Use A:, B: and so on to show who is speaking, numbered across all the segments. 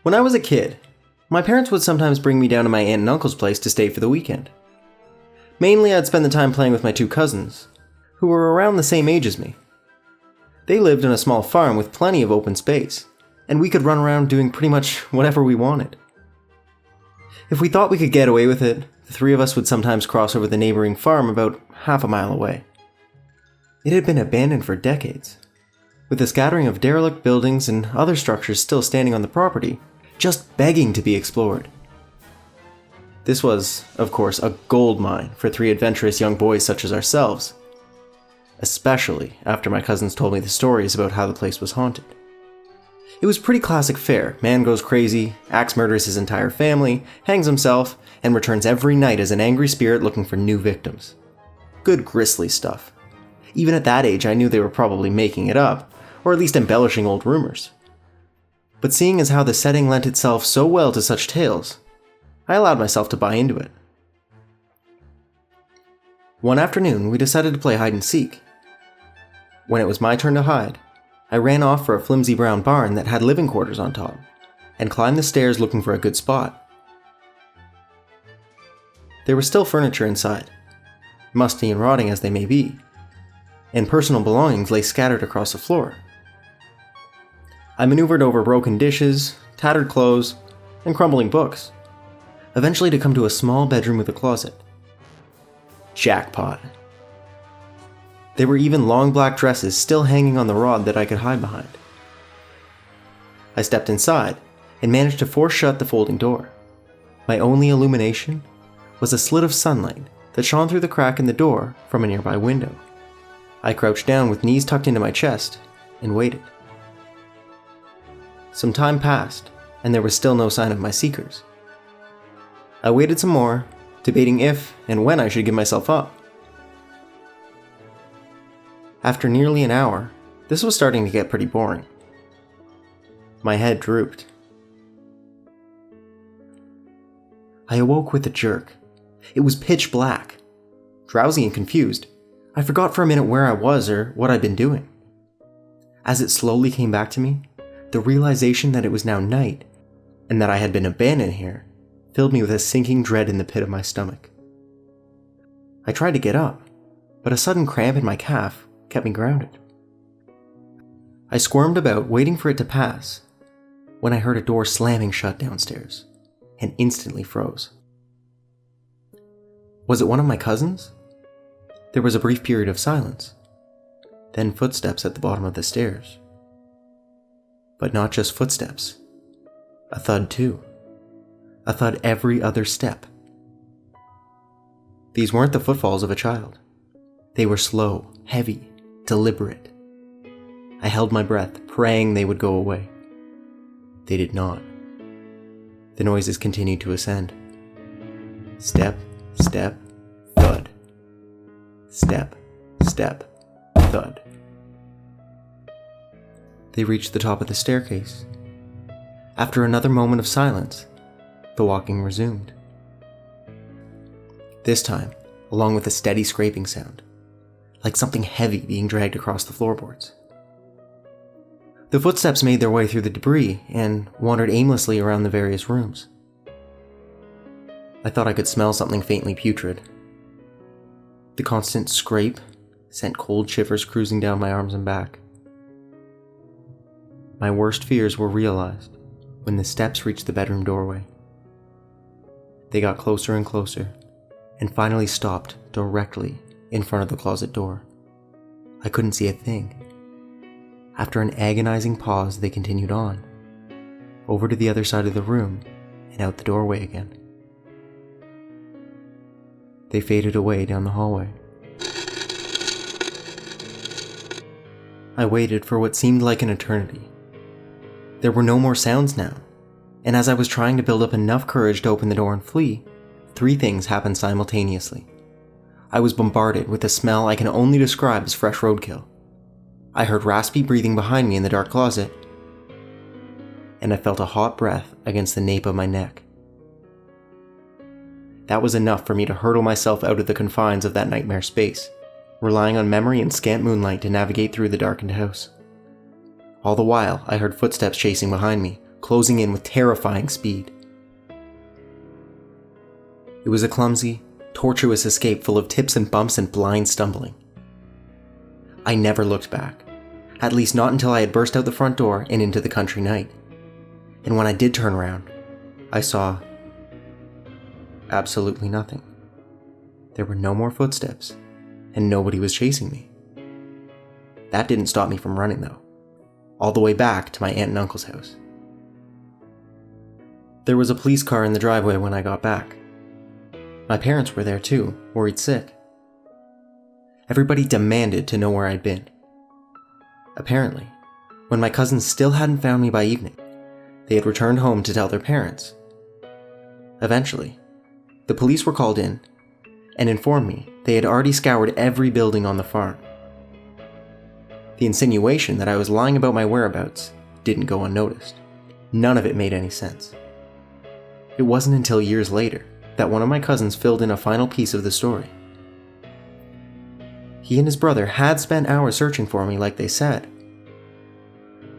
A: When I was a kid, my parents would sometimes bring me down to my aunt and uncle's place to stay for the weekend. Mainly, I'd spend the time playing with my two cousins, who were around the same age as me. They lived on a small farm with plenty of open space, and we could run around doing pretty much whatever we wanted. If we thought we could get away with it, the three of us would sometimes cross over the neighboring farm about half a mile away. It had been abandoned for decades, with a scattering of derelict buildings and other structures still standing on the property, just begging to be explored. This was, of course, a gold mine for three adventurous young boys such as ourselves, especially after my cousins told me the stories about how the place was haunted. It was pretty classic fare. Man goes crazy, axe murders his entire family, hangs himself, and returns every night as an angry spirit looking for new victims. Good grisly stuff. Even at that age, I knew they were probably making it up, or at least embellishing old rumors. But seeing as how the setting lent itself so well to such tales, I allowed myself to buy into it. One afternoon, we decided to play hide and seek. When it was my turn to hide, I ran off for a flimsy brown barn that had living quarters on top, and climbed the stairs looking for a good spot. There was still furniture inside, musty and rotting as they may be, and personal belongings lay scattered across the floor. I maneuvered over broken dishes, tattered clothes, and crumbling books, eventually to come to a small bedroom with a closet. Jackpot. There were even long black dresses still hanging on the rod that I could hide behind. I stepped inside and managed to force shut the folding door. My only illumination was a slit of sunlight that shone through the crack in the door from a nearby window. I crouched down with knees tucked into my chest and waited. Some time passed, and there was still no sign of my seekers. I waited some more, debating if and when I should give myself up. After nearly an hour, this was starting to get pretty boring. My head drooped. I awoke with a jerk. It was pitch black. Drowsy and confused, I forgot for a minute where I was or what I'd been doing. As it slowly came back to me, the realization that it was now night and that I had been abandoned here filled me with a sinking dread in the pit of my stomach. I tried to get up, but a sudden cramp in my calf kept me grounded. I squirmed about, waiting for it to pass, when I heard a door slamming shut downstairs, and instantly froze. Was it one of my cousins? There was a brief period of silence, then footsteps at the bottom of the stairs. But not just footsteps. A thud too. A thud every other step. These weren't the footfalls of a child. They were slow, heavy, deliberate. I held my breath, praying they would go away. They did not. The noises continued to ascend. Step, step, thud. Step, step, thud. They reached the top of the staircase. After another moment of silence, the walking resumed. This time, along with a steady scraping sound, like something heavy being dragged across the floorboards. The footsteps made their way through the debris and wandered aimlessly around the various rooms. I thought I could smell something faintly putrid. The constant scrape sent cold shivers cruising down my arms and back. My worst fears were realized when the steps reached the bedroom doorway. They got closer and closer, and finally stopped directly in front of the closet door. I couldn't see a thing. After an agonizing pause, they continued on, over to the other side of the room and out the doorway again. They faded away down the hallway. I waited for what seemed like an eternity. There were no more sounds now, and as I was trying to build up enough courage to open the door and flee, three things happened simultaneously. I was bombarded with a smell I can only describe as fresh roadkill. I heard raspy breathing behind me in the dark closet, and I felt a hot breath against the nape of my neck. That was enough for me to hurtle myself out of the confines of that nightmare space, relying on memory and scant moonlight to navigate through the darkened house. All the while, I heard footsteps chasing behind me, closing in with terrifying speed. It was a clumsy, tortuous escape full of tips and bumps and blind stumbling. I never looked back, at least not until I had burst out the front door and into the country night. And when I did turn around, I saw absolutely nothing. There were no more footsteps, and nobody was chasing me. That didn't stop me from running, though, all the way back to my aunt and uncle's house. There was a police car in the driveway when I got back. My parents were there too, worried sick. Everybody demanded to know where I'd been. Apparently, when my cousins still hadn't found me by evening, they had returned home to tell their parents. Eventually, the police were called in and informed me they had already scoured every building on the farm. The insinuation that I was lying about my whereabouts didn't go unnoticed. None of it made any sense. It wasn't until years later that one of my cousins filled in a final piece of the story. He and his brother had spent hours searching for me like they said.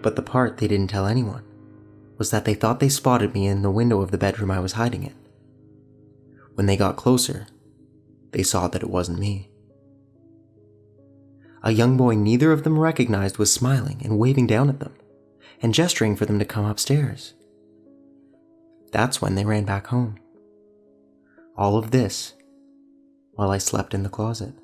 A: But the part they didn't tell anyone was that they thought they spotted me in the window of the bedroom I was hiding in. When they got closer, they saw that it wasn't me. A young boy neither of them recognized was smiling and waving down at them, and gesturing for them to come upstairs. That's when they ran back home. All of this while I slept in the closet.